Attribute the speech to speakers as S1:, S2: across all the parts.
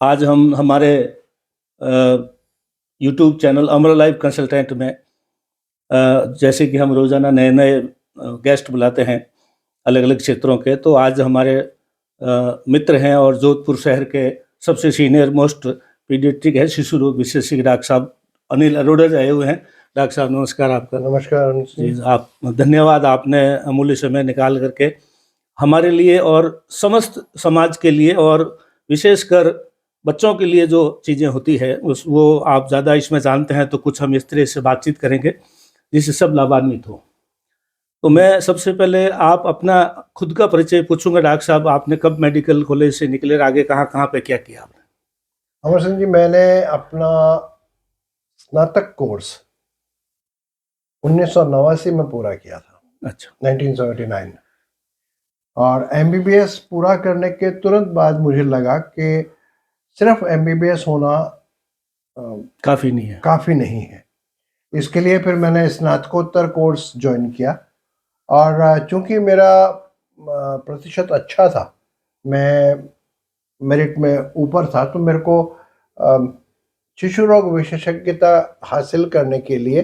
S1: आज हम हमारे यूट्यूब चैनल अमर लाइफ कंसल्टेंट में जैसे कि हम रोज़ाना नए नए गेस्ट बुलाते हैं अलग अलग क्षेत्रों के, तो आज हमारे मित्र हैं और जोधपुर शहर के सबसे सीनियर मोस्ट पीडियाट्रिक है शिशु रोग विशेषज्ञ डॉक्टर साहब अनिल अरोड़ा आए हुए हैं। डॉक्टर साहब नमस्कार। आपका
S2: नमस्कार
S1: जी, आप धन्यवाद, आपने अमूल्य समय निकाल करके हमारे लिए और समस्त समाज के लिए और विशेषकर बच्चों के लिए जो चीज़ें होती है उस वो आप ज़्यादा इसमें जानते हैं, तो कुछ हम इस तरह से बातचीत करेंगे जिससे सब लाभान्वित हो। तो मैं सबसे पहले आप अपना खुद का परिचय पूछूंगा। डॉक्टर साहब, आपने कब मेडिकल कॉलेज से निकले, आगे कहाँ कहाँ पे क्या किया आपने?
S2: अमर सिंह जी, मैंने अपना स्नातक कोर्स 1989 में पूरा किया था।
S1: अच्छा।
S2: 1979। और एमबीबीएस पूरा करने के तुरंत बाद मुझे लगा कि सिर्फ एमबीबीएस होना
S1: काफ़ी नहीं है।
S2: इसके लिए फिर मैंने स्नातकोत्तर कोर्स ज्वाइन किया। और चूंकि मेरा प्रतिशत अच्छा था, मैं मेरिट में ऊपर था, तो मेरे को शिशु रोग विशेषज्ञता हासिल करने के लिए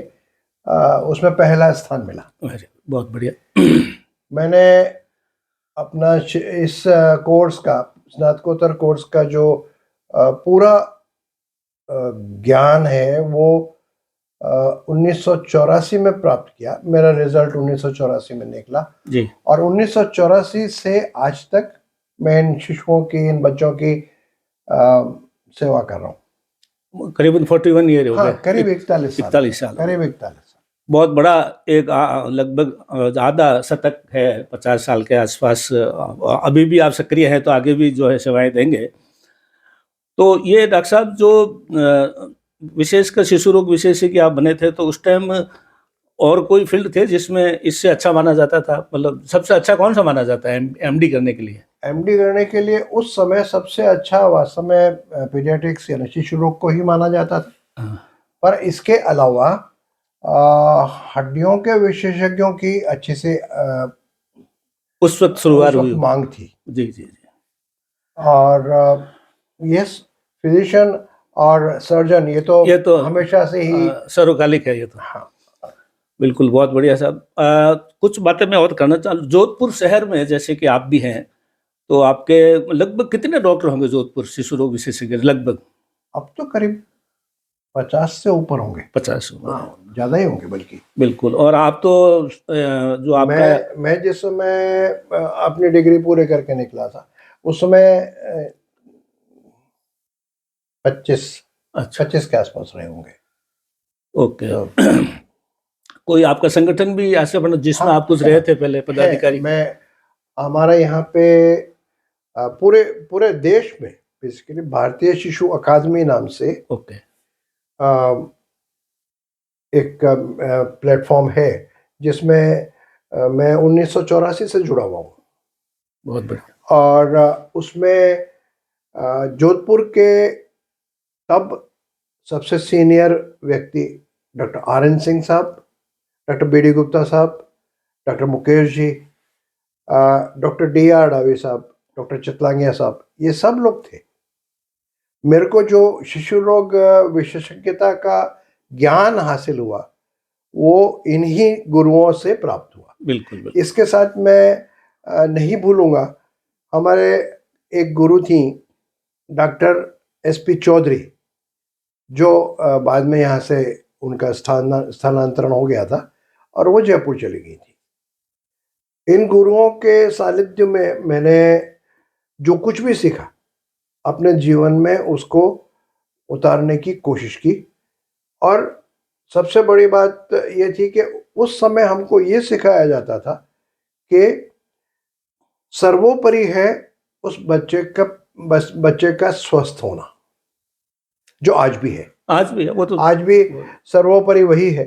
S2: उसमें पहला स्थान मिला।
S1: बहुत बढ़िया।
S2: मैंने अपना इस कोर्स का, स्नातकोत्तर कोर्स का जो पूरा ज्ञान है वो 1984 में प्राप्त किया। मेरा रिजल्ट 1984 में निकला
S1: जी।
S2: और 1984 से आज तक मैं इन शिशुओं की, इन बच्चों की सेवा कर रहा हूँ।
S1: करीबन 41 ईयर हो गए।
S2: करीब 41 साल। करीब 41 साल।
S1: बहुत बड़ा एक लगभग आधा शतक है, 50 साल के आसपास। अभी भी आप सक्रिय हैं, तो आगे भी जो है सेवाएं देंगे। तो ये डॉक्टर साहब जो विशेषकर शिशु रोग विशेषज्ञ आप बने थे, तो उस टाइम और कोई फील्ड थे जिसमें इससे अच्छा माना जाता था? मतलब सबसे अच्छा कौन सा माना जाता है एमडी करने के लिए?
S2: एमडी करने के लिए उस समय सबसे अच्छा वास्तव में पीडियाट्रिक्स यानी शिशु रोग को ही माना जाता था। पर इसके अलावा हड्डियों के विशेषज्ञों की अच्छे से
S1: उस वक्त शुरुआत हुई,
S2: मांग थी।
S1: जी जी जी।
S2: और यस, फिजिशियन और सर्जन ये तो हमेशा से ही
S1: सर्वकालिक है ये तो।
S2: हाँ,
S1: बिल्कुल, बहुत बढ़िया साहब। कुछ बातें मैं और करना चाहूँ। जोधपुर शहर में जैसे कि आप भी हैं, तो आपके लगभग कितने डॉक्टर होंगे जोधपुर शिशु रोग विशेषज्ञ? लगभग
S2: अब तो करीब 50 से ऊपर होंगे।
S1: 50
S2: ज़्यादा ही होंगे बल्कि।
S1: बिल्कुल। और आप तो जो आपका
S2: मैं जिस समय अपनी डिग्री पूरे करके निकला था उस समय 25 के आसपास रहे होंगे।
S1: ओके। तो कोई आपका संगठन भी ऐसे बना जिसमें आप कुछ रहे थे पहले पदाधिकारी?
S2: हमारा यहाँ पे पूरे देश में बेसिकली भारतीय शिशु अकादमी नाम से एक प्लेटफॉर्म है जिसमें मैं 1984 से जुड़ा हुआ हूँ।
S1: बहुत बढ़िया।
S2: और उसमें जोधपुर के तब सबसे सीनियर व्यक्ति डॉक्टर आर.एन. सिंह साहब, डॉक्टर बी.डी. गुप्ता साहब, doctor Mukesh ji, doctor D.R. डावी साहब, डॉक्टर चितलांगिया साहब, ये सब लोग थे। मेरे को जो शिशु रोग विशेषज्ञता का ज्ञान हासिल हुआ वो इन्हीं गुरुओं से प्राप्त हुआ।
S1: बिल्कुल।
S2: इसके साथ मैं नहीं भूलूंगा, हमारे एक गुरु थी डॉक्टर S.P. चौधरी, जो बाद में यहाँ से उनका स्थानांतरण हो गया था और वो जयपुर चली गई थी। इन गुरुओं के सानिध्य में मैंने जो कुछ भी सीखा अपने जीवन में उसको उतारने की कोशिश की। और सबसे बड़ी बात ये थी कि उस समय हमको ये सिखाया जाता था कि सर्वोपरि है उस बच्चे का स्वस्थ होना, जो आज भी है।
S1: वो तो
S2: आज भी सर्वोपरि वही है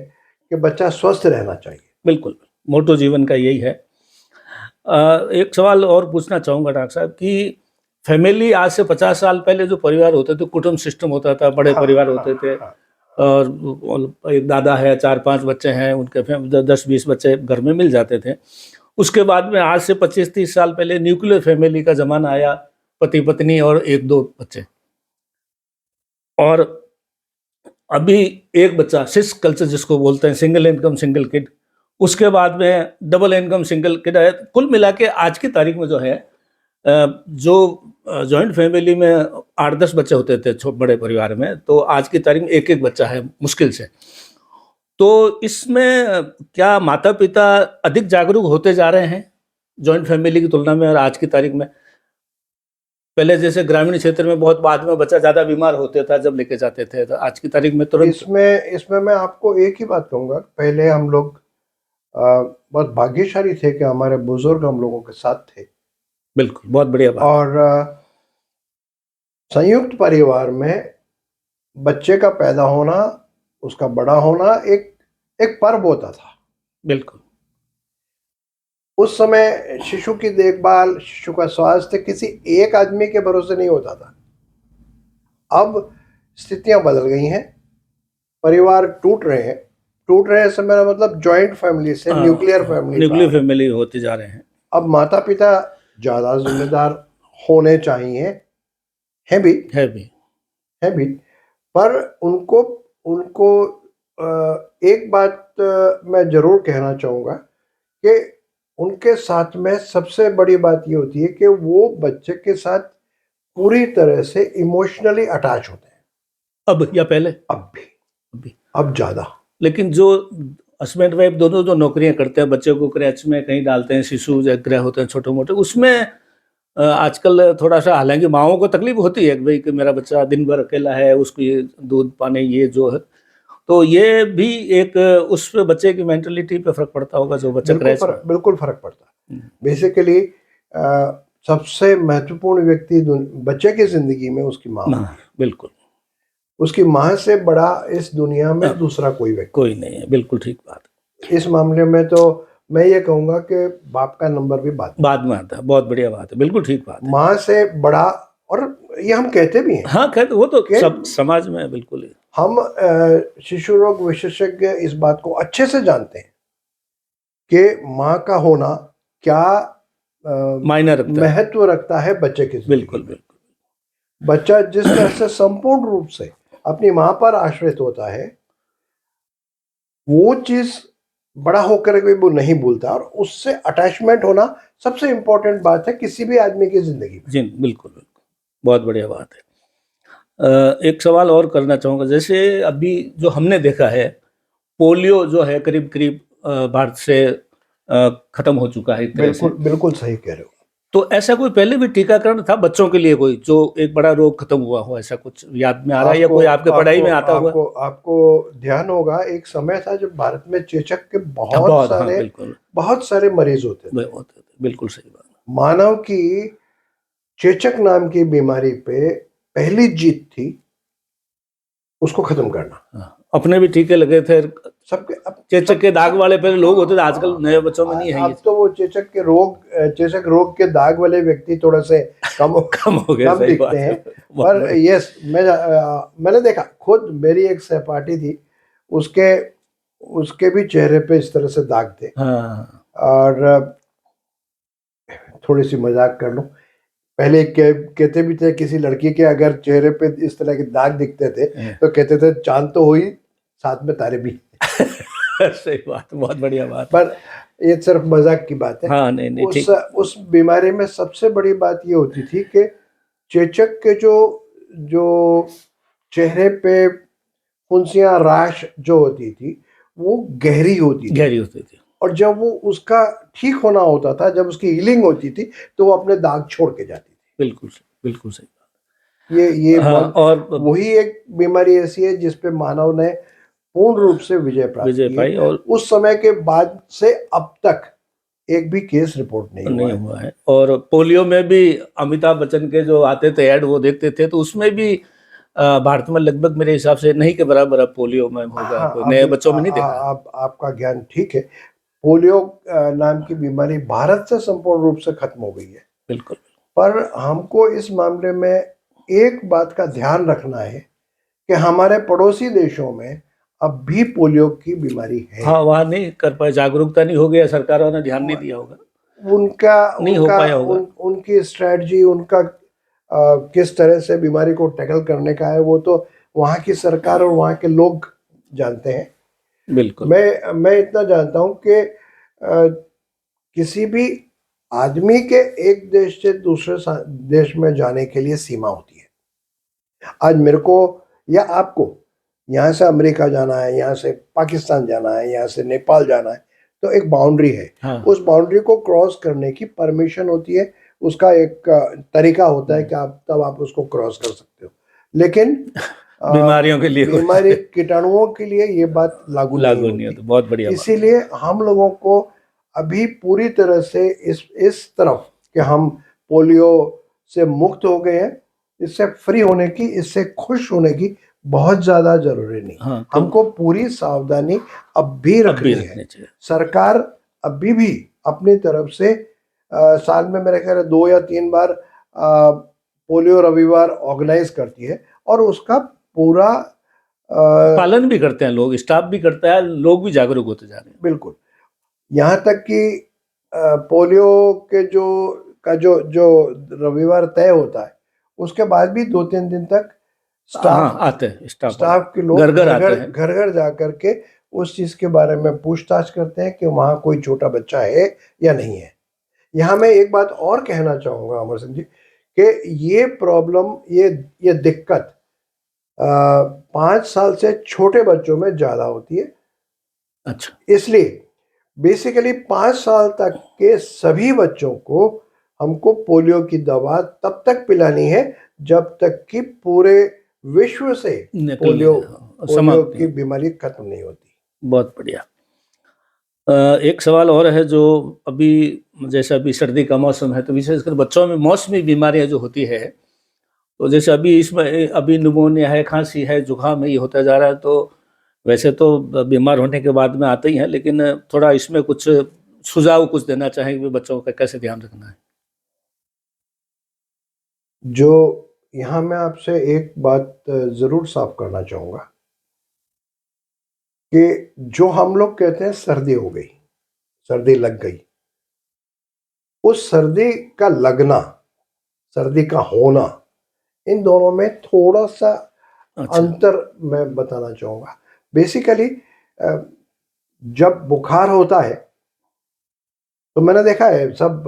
S2: कि बच्चा स्वस्थ रहना चाहिए।
S1: बिल्कुल, मोटो जीवन का यही है। एक सवाल और पूछना चाहूँगा डॉक्टर साहब कि फैमिली आज से 50 साल पहले जो परिवार होते थे, कुटुंब सिस्टम होता था, बड़े परिवार होते थे। और एक दादा है, 4-5 बच्चे हैं, उनके 10-20 बच्चे घर में मिल जाते थे। उसके बाद में आज से 25-30 साल पहले न्यूक्लियर फैमिली का ज़माना आया, पति पत्नी और 1-2 बच्चे। और अभी एक बच्चा सिस्क कल्चर जिसको बोलते हैं, सिंगल इनकम सिंगल किड, उसके बाद में डबल इनकम सिंगल किड है। कुल मिला के आज की तारीख में जो है, जो जॉइंट फैमिली में 8-10 बच्चे होते थे बड़े परिवार में, तो आज की तारीख में एक एक बच्चा है मुश्किल से। तो इसमें क्या माता पिता अधिक जागरूक होते जा रहे हैं जॉइंट फैमिली की तुलना में? और आज की तारीख में पहले जैसे ग्रामीण क्षेत्र में बहुत बाद में बच्चा ज़्यादा बीमार होता था जब लेके जाते थे, तो आज की तारीख में तुरंत।
S2: इसमें मैं आपको एक ही बात कहूँगा, पहले हम लोग बहुत भाग्यशाली थे कि हमारे बुजुर्ग हम लोगों के साथ थे।
S1: बिल्कुल, बहुत बढ़िया बात।
S2: और संयुक्त परिवार में बच्चे का पैदा होना, उसका बड़ा होना एक पर्व होता था।
S1: बिल्कुल।
S2: उस समय शिशु की देखभाल, शिशु का स्वास्थ्य किसी एक आदमी के भरोसे नहीं होता था। अब स्थितियां बदल गई हैं, परिवार टूट रहे हैं से मेरा मतलब जॉइंट फैमिली से न्यूक्लियर
S1: फैमिली होते जा रहे हैं।
S2: अब माता पिता ज़्यादा जिम्मेदार होने चाहिए, हैं भी, पर उनको एक बात मैं ज़रूर कहना चाहूँगा कि उनके साथ में सबसे बड़ी बात ये होती है कि वो बच्चे के साथ पूरी तरह से इमोशनली अटैच होते हैं।
S1: अब या पहले?
S2: अब ज़्यादा।
S1: लेकिन जो हस्बैंड वाइफ दोनों जो नौकरियां करते हैं, बच्चे को क्रैच में कहीं डालते हैं, शिशु गृह होते हैं छोटे मोटे, उसमें आजकल थोड़ा सा, हालांकि माओं को तकलीफ होती है कि भाई कि मेरा बच्चा दिन भर अकेला है, उसको ये दूध पानी ये जो है, तो ये भी एक उस बच्चे की मेंटलिटी पे फर्क पड़ता होगा जो बच्चा क्रैच।
S2: बिल्कुल फर्क पड़ता है। बेसिकली सबसे महत्वपूर्ण व्यक्ति बच्चे की जिंदगी में उसकी माँ।
S1: बिल्कुल,
S2: उसकी माँ से बड़ा इस दुनिया में दूसरा कोई
S1: नहीं है। बिल्कुल ठीक बात।
S2: इस मामले में तो मैं ये कहूँगा कि बाप का नंबर भी बाद
S1: में आता है। बहुत बढ़िया बात है, बिल्कुल ठीक बात है।
S2: माँ से बड़ा, और ये हम कहते भी हैं।
S1: हाँ, कहते, वो तो सब समाज में बिल्कुल ही। हम
S2: शिशु रोग विशेषज्ञ इस बात को अच्छे से जानते हैं कि माँ का होना क्या महत्व रखता है बच्चे के।
S1: बिल्कुल।
S2: बच्चा जिस तरह से संपूर्ण रूप से अपनी माँ पर आश्रित होता है, वो चीज बड़ा होकर के वो नहीं भूलता, और उससे अटैचमेंट होना सबसे इम्पोर्टेंट बात है किसी भी आदमी की जिंदगी में।
S1: जी बिल्कुल, बहुत बढ़िया बात है। एक सवाल और करना चाहूँगा, जैसे अभी जो हमने देखा है, पोलियो जो है करीब करीब भारत से खत्म हो चुका है।
S2: बिल्कुल सही कह रहे हो।
S1: तो ऐसा कोई पहले भी टीकाकरण था बच्चों के लिए, कोई जो एक बड़ा रोग खत्म हुआ हो, ऐसा कुछ याद में आ रहा है, या कोई आपके पढ़ाई में आता हुआ?
S2: आपको ध्यान होगा, एक समय था जब भारत में चेचक के बहुत सारे मरीज होते थे।
S1: बिल्कुल सही बात।
S2: मानव की चेचक नाम की बीमारी पे पहली जीत थी उसको खत्म करना।
S1: अपने भी टीके लगे थे सबके। चेचक के दाग वाले पहले लोग होते थे, आजकल नए बच्चों में नहीं है।
S2: अब तो वो चेचक रोग के दाग वाले व्यक्ति थोड़ा से कम हो गए, कम दिखते हैं। पर यस, मैंने देखा खुद, मेरी एक सहपाठी थी, उसके भी चेहरे पे इस तरह से दाग थे। और थोड़ी सी मजाक कर लूं, पहले कहते भी थे किसी लड़की के अगर चेहरे पे इस तरह के दाग दिखते थे तो कहते थे चांद तो हुई, साथ में तारे भी।
S1: सही बात, बहुत बढ़िया बात।
S2: पर ये सिर्फ मजाक की बात है।
S1: हाँ, नहीं,
S2: उस बीमारी में सबसे बड़ी बात ये होती थी कि चेचक के जो चेहरे पे फुंसियां, राश जो होती थी वो गहरी होती थी, और जब वो उसका ठीक होना होता था, जब उसकी हीलिंग होती थी, तो वो अपने दाग छोड़ के जाती थी।
S1: बिल्कुल सही बात।
S2: ये और वही एक बीमारी ऐसी है जिसपे मानव ने पूर्ण रूप से विजय पाई, और उस समय के बाद से अब तक एक भी केस रिपोर्ट नहीं
S1: हुआ है। और पोलियो में भी अमिताभ बच्चन के जो आते थे ऐड, वो देखते थे, तो उसमें भी भारत में लगभग मेरे हिसाब से नहीं के बराबर अब पोलियो में होगा। कोई नए बच्चों में नहीं देखा।
S2: आपका ज्ञान ठीक है। पोलियो नाम की बीमारी भारत से संपूर्ण रूप से खत्म हो गई है।
S1: बिल्कुल।
S2: पर हमको इस मामले में एक बात का ध्यान रखना है कि हमारे पड़ोसी देशों में अब भी पोलियो की बीमारी है।
S1: हाँ, वहाँ नहीं कर पाए, जागरूकता नहीं हो गया, सरकारों ने ध्यान नहीं दिया होगा,
S2: उनका
S1: नहीं हो पाया होगा।
S2: उनकी स्ट्रेटजी, उनका किस तरह से बीमारी को टैकल करने का है वो तो वहाँ की सरकार और वहाँ के लोग जानते हैं।
S1: बिल्कुल।
S2: मैं इतना जानता हूँ कि किसी भी आदमी के एक देश से दूसरे देश में जाने के लिए सीमा होती है। आज मेरे को या आपको यहाँ से अमेरिका जाना है, यहाँ से पाकिस्तान जाना है, यहाँ से नेपाल जाना है, तो एक बाउंड्री है।
S1: हाँ।
S2: उस बाउंड्री को क्रॉस करने की परमिशन होती है, उसका एक तरीका होता है कि आप उसको क्रॉस कर सकते हो। लेकिन
S1: बीमारियों के लिए
S2: बीमारी कीटाणुओं के लिए ये बात लागू नहीं
S1: नहीं
S2: होती।
S1: होता। बहुत बढ़िया बात।
S2: इसीलिए हम लोगों को अभी पूरी तरह से इस तरफ कि हम पोलियो से मुक्त हो गए हैं, इससे फ्री होने की, इससे खुश होने की बहुत ज़्यादा जरूरी नहीं।
S1: हाँ, तो
S2: हमको पूरी सावधानी अब भी रखनी है।
S1: चाहिए।
S2: सरकार अभी भी अपनी तरफ से साल में मेरे ख्याल 2 या 3 बार पोलियो रविवार ऑर्गेनाइज करती है और उसका पूरा
S1: पालन भी करते हैं लोग, स्टाफ भी करता है, लोग भी जागरूक होते जा रहे हैं।
S2: बिल्कुल। यहाँ तक कि पोलियो के जो रविवार तय होता है उसके बाद भी 2-3 दिन तक स्टाफ
S1: आते हैं,
S2: स्टाफ के लोग घर घर जा करके उस चीज के बारे में पूछताछ करते हैं कि वहाँ कोई छोटा बच्चा है या नहीं है। यहाँ मैं एक बात और कहना चाहूँगा अमर सिंह जी कि ये प्रॉब्लम, ये दिक्कत 5 साल से छोटे बच्चों में ज़्यादा होती है।
S1: अच्छा।
S2: इसलिए बेसिकली 5 साल तक के सभी बच्चों को हमको पोलियो की दवा तब तक पिलानी है जब तक कि पूरे विश्व से पोलियो की बीमारी खत्म नहीं होती।
S1: बहुत बढ़िया। एक सवाल और है जो अभी, जैसे अभी सर्दी का मौसम है तो विशेषकर बच्चों में मौसमी बीमारियां जो होती है, तो जैसे अभी इसमें अभी निमोनिया है, खांसी है, जुकाम है, ये होता जा रहा है। तो वैसे तो बीमार होने के बाद में आते ही हैं, लेकिन थोड़ा इसमें कुछ सुझाव कुछ देना चाहेंगे बच्चों का कैसे ध्यान रखना है?
S2: जो यहाँ मैं आपसे एक बात ज़रूर साफ करना चाहूँगा कि जो हम लोग कहते हैं सर्दी हो गई, सर्दी लग गई, उस सर्दी का लगना, सर्दी का होना, इन दोनों में थोड़ा सा अंतर मैं बताना चाहूँगा। बेसिकली जब बुखार होता है तो मैंने देखा है सब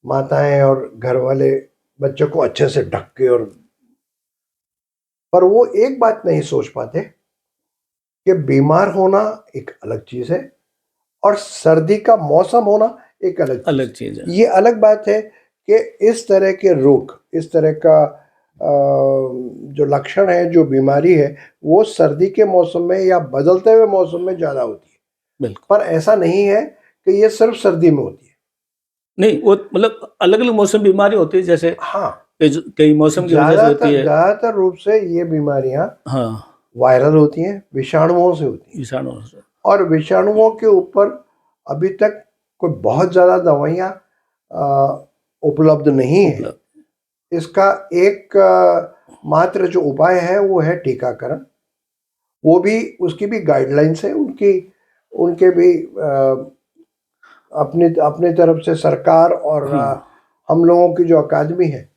S2: माताएं और घर वाले बच्चों को अच्छे से ढक के, और पर वो एक बात नहीं सोच पाते कि बीमार होना एक अलग चीज है और सर्दी का मौसम होना एक अलग चीज है। ये अलग बात है कि इस तरह के रोग, इस तरह का जो लक्षण है, जो बीमारी है, वो सर्दी के मौसम में या बदलते हुए मौसम में ज्यादा होती है।
S1: बिल्कुल। पर
S2: ऐसा नहीं है कि ये सिर्फ सर्दी में होती है।
S1: नहीं, वो मतलब अलग अलग मौसम बीमारी होती है, जैसे
S2: हाँ,
S1: कई मौसम की वजह से होती है।
S2: ज्यादातर रूप से ये बीमारियां वायरल होती हैं, विषाणुओं से होती हैं। और विषाणुओं के ऊपर अभी तक कोई बहुत ज्यादा दवाइयां उपलब्ध नहीं है। इसका एक मात्र जो उपाय है वो है टीकाकरण। वो भी, उसकी भी गाइडलाइंस है, उनके भी अपनी तरफ से सरकार और हम लोगों की जो अकादमी है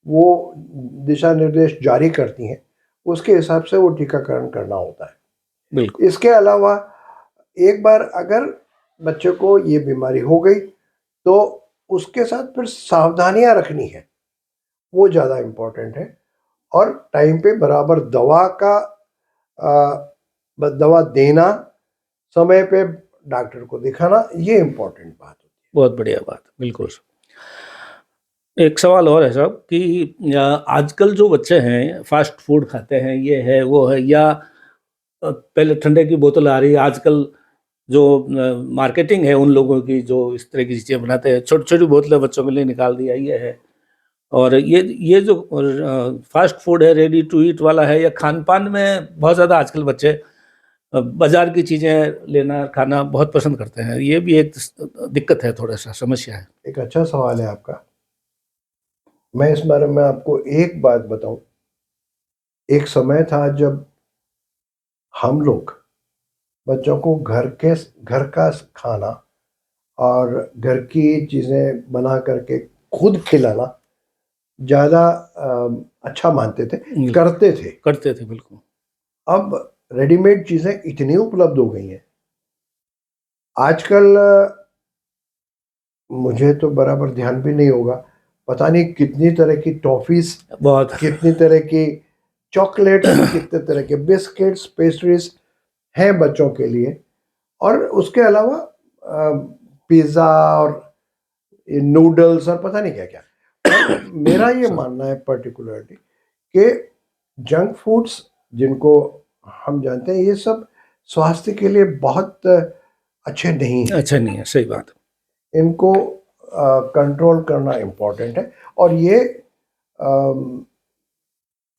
S2: वो दिशा निर्देश जारी करती हैं, उसके हिसाब से वो टीकाकरण करना होता है। बिल्कुल। इसके अलावा एक बार अगर बच्चे को ये बीमारी हो गई तो उसके साथ फिर सावधानियां रखनी है, वो ज़्यादा इम्पोर्टेंट है। और टाइम पे बराबर दवा देना, समय पे डॉक्टर को दिखाना, ये इम्पोर्टेंट बात होती है। बहुत बढ़िया बात, बिल्कुल।
S1: एक सवाल और है साहब कि आजकल जो बच्चे हैं फास्ट फूड खाते हैं, ये है वो है, या पहले ठंडे की बोतल आ रही है, आजकल जो मार्केटिंग है उन लोगों की जो इस तरह की चीज़ें बनाते हैं, छोटी छोटी बोतलें बच्चों के लिए निकाल दिया, ये है। और ये जो फास्ट फूड है, रेडी टू ईट वाला है, या खान पान में बहुत ज़्यादा आजकल बच्चे बाजार की चीज़ें लेना खाना बहुत पसंद करते हैं, ये भी एक दिक्कत है, थोड़ा सा समस्या है।
S2: एक अच्छा सवाल है आपका। मैं इस बारे में आपको एक बात बताऊं, एक समय था जब हम लोग बच्चों को घर का खाना और घर की चीज़ें बना करके खुद खिलाना ज़्यादा अच्छा मानते थे, करते थे।
S1: करते थे बिल्कुल।
S2: अब रेडीमेड चीज़ें इतनी उपलब्ध हो गई हैं, आजकल मुझे तो बराबर ध्यान भी नहीं होगा, पता नहीं कितनी तरह की टॉफ़ीज़,
S1: बहुत
S2: कितनी तरह की चॉकलेट्स, कितने तरह के बिस्किट्स, पेस्ट्रीज़ हैं बच्चों के लिए। और उसके अलावा पिज़्ज़ा और ये नूडल्स और पता नहीं क्या-क्या। और मेरा ये मानना है पर्टिकुलरली कि जंक फूड्स जिनको हम जानते हैं, ये सब स्वास्थ्य के लिए बहुत अच्छे नहीं हैं।
S1: अच्छा नहीं है, सही बात।
S2: इनको कंट्रोल करना इम्पोर्टेंट है और ये अम,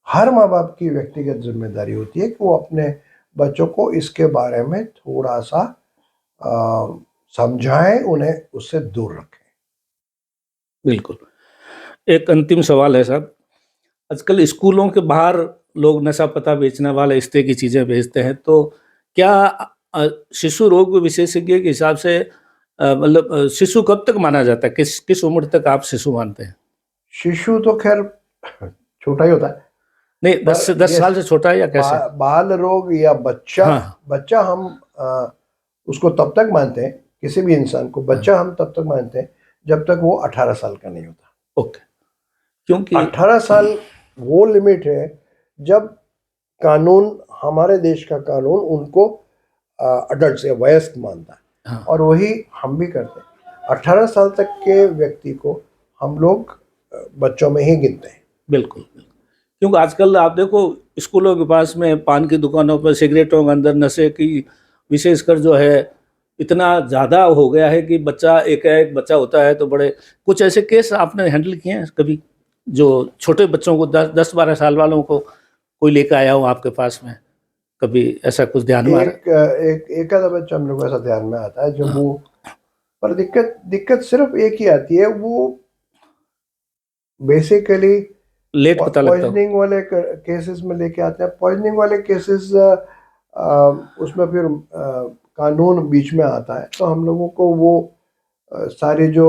S2: हर माँ-बाप की व्यक्तिगत ज़िम्मेदारी होती है कि वो अपने बच्चों को इसके बारे में थोड़ा-सा समझाएँ, उन्हें उससे दूर रखें।
S1: बिल्कुल। एक अंतिम सवाल है साहब, आजकल स्कूलों के बाहर लोग नशा-पता बेचने वाले इस तरह की चीज़ें बेचते हैं, तो क्या शिशु रोग विशेषज्ञ के हिसाब से मतलब शिशु कब तक माना जाता है? किस किस उम्र तक आप शिशु मानते हैं?
S2: शिशु तो ख़ैर छोटा ही होता है,
S1: नहीं, 10 से
S2: पर
S1: 10
S2: ये
S1: साल से छोटा है या कैसे?
S2: बाल रोग या
S1: हाँ,
S2: बच्चा हम उसको तब तक मानते हैं, किसी भी इंसान को
S1: हाँ,
S2: बच्चा हम तब तक मानते हैं, जब तक वो 18 साल का नहीं होता।
S1: ओके। क्योंकि
S2: 18 साल वो लिमिट है जब कानून, हमारे देश का कानून उनको अडल्ट या वयस्क मानता है,
S1: हाँ,
S2: और वही हम भी करते हैं। 18 साल तक के व्यक्ति को हम लोग बच्चों में ही गिनते हैं।
S1: बिल्कुल, बिल्कुल। क्योंकि आजकल आप देखो स्कूलों के पास में पान की दुकानों पर सिगरेटों के अंदर नशे की विशेषकर जो है इतना ज़्यादा हो गया है कि बच्चा एक बच्चा होता है तो बड़े कुछ ऐसे केस आपने हैंडल किए हैं कभी? जो छोटे बच्चों को 10-12 साल वालों को कोई लेके आया हो आपके पास में, कभी ऐसा कुछ ध्यान में आ रहा है?
S2: एक आधा बच्चा मेरे को ऐसा ध्यान में आता है जब
S1: हाँ,
S2: वो, पर दिक्कत सिर्फ एक ही आती है, वो बेसिकली
S1: लेट पता लगता हो।
S2: पॉइजनिंग वाले केसेस में लेके आते हैं। पॉइजनिंग वाले केसेस उसमें फिर कानून बीच में आता है, तो हम लोगों को वो सारे जो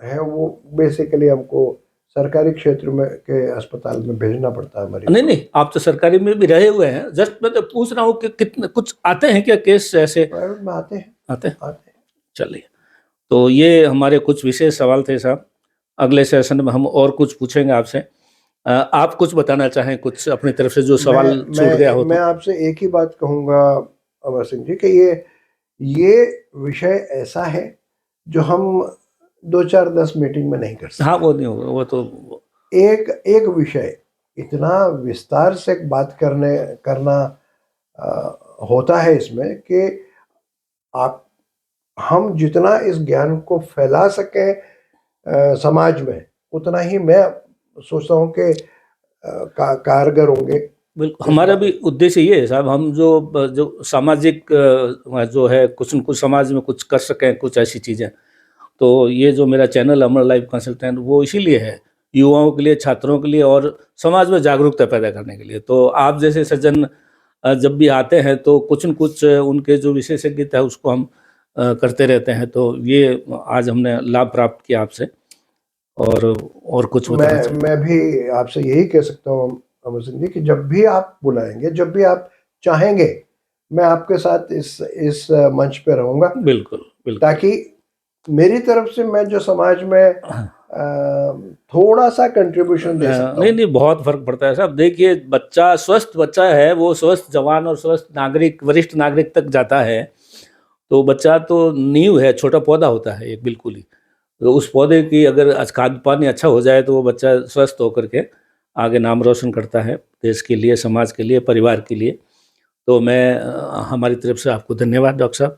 S2: है वो बेसिकली हमको सरकारी क्षेत्र में के अस्पताल में भेजना पड़ता है मरीज
S1: नहीं,
S2: को।
S1: नहीं, आप तो सरकारी में भी रहे हुए हैं, जस्ट मैं तो पूछ रहा हूँ कि कितने कुछ आते हैं क्या केस ऐसे
S2: प्राइवेट में आते हैं,
S1: आते हैं?
S2: आते हैं।
S1: चलिए, तो ये हमारे कुछ विशेष सवाल थे साहब। अगले सेशन में हम और कुछ पूछेंगे आपसे। आप कुछ बताना चाहें कुछ अपनी तरफ से जो सवाल छूट गया हो
S2: मैं
S1: तो?
S2: आपसे एक ही बात कहूँगा अमर सिंह जी, कि ये विषय ऐसा है जो हम 2-4-10 मीटिंग में नहीं कर
S1: हाँ,
S2: सकते।
S1: वो नहीं होगा, वो तो
S2: एक एक विषय इतना विस्तार से बात करना होता है इसमें कि आप हम जितना इस ज्ञान को फैला सकें समाज में, उतना ही मैं सोचता हूँ कि कारगर होंगे
S1: बिल्कुल,
S2: इस
S1: हमारा भी
S2: बात।
S1: उद्देश्य ये है साहब, हम जो सामाजिक जो है कुछ न कुछ समाज में कुछ कर सकें, कुछ ऐसी चीज़ें। तो ये जो मेरा चैनल अमर लाइफ कंसल्टेंट वो इसीलिए है, युवाओं के लिए, छात्रों के लिए और समाज में जागरूकता पैदा करने के लिए। तो आप जैसे सज्जन जब भी आते हैं तो कुछ न कुछ उनके जो विशेषज्ञता है उसको हम करते रहते हैं। तो ये आज हमने लाभ प्राप्त किया आपसे और कुछ बताना चाहिए।
S2: मैं भी आपसे यही कह सकता हूँ अमर सिंह जी, कि जब भी आप बुलाएंगे, जब भी आप चाहेंगे, मैं आपके साथ इस मंच पे रहूँगा,
S1: बिल्कुल, बिल्कुल।
S2: ताकि मेरी तरफ से मैं जो समाज में थोड़ा सा कंट्रीब्यूशन दे सकता
S1: नहीं,
S2: हूँ।
S1: नहीं, बहुत फ़र्क पड़ता है साहब। देखिए, बच्चा स्वस्थ बच्चा है, वो स्वस्थ जवान और स्वस्थ नागरिक, वरिष्ठ नागरिक तक जाता है, तो बच्चा तो नींव है, छोटा पौधा होता है एक बिल्कुल ही। तो उस पौधे की अगर खाद पानी अच्छा हो जाए, तो वो बच्चा स्वस्थ होकर के आगे नाम रोशन करता है, देश के लिए, समाज के लिए, परिवार के लिए। तो मैं हमारी तरफ से आपको धन्यवाद डॉक्टर साहब।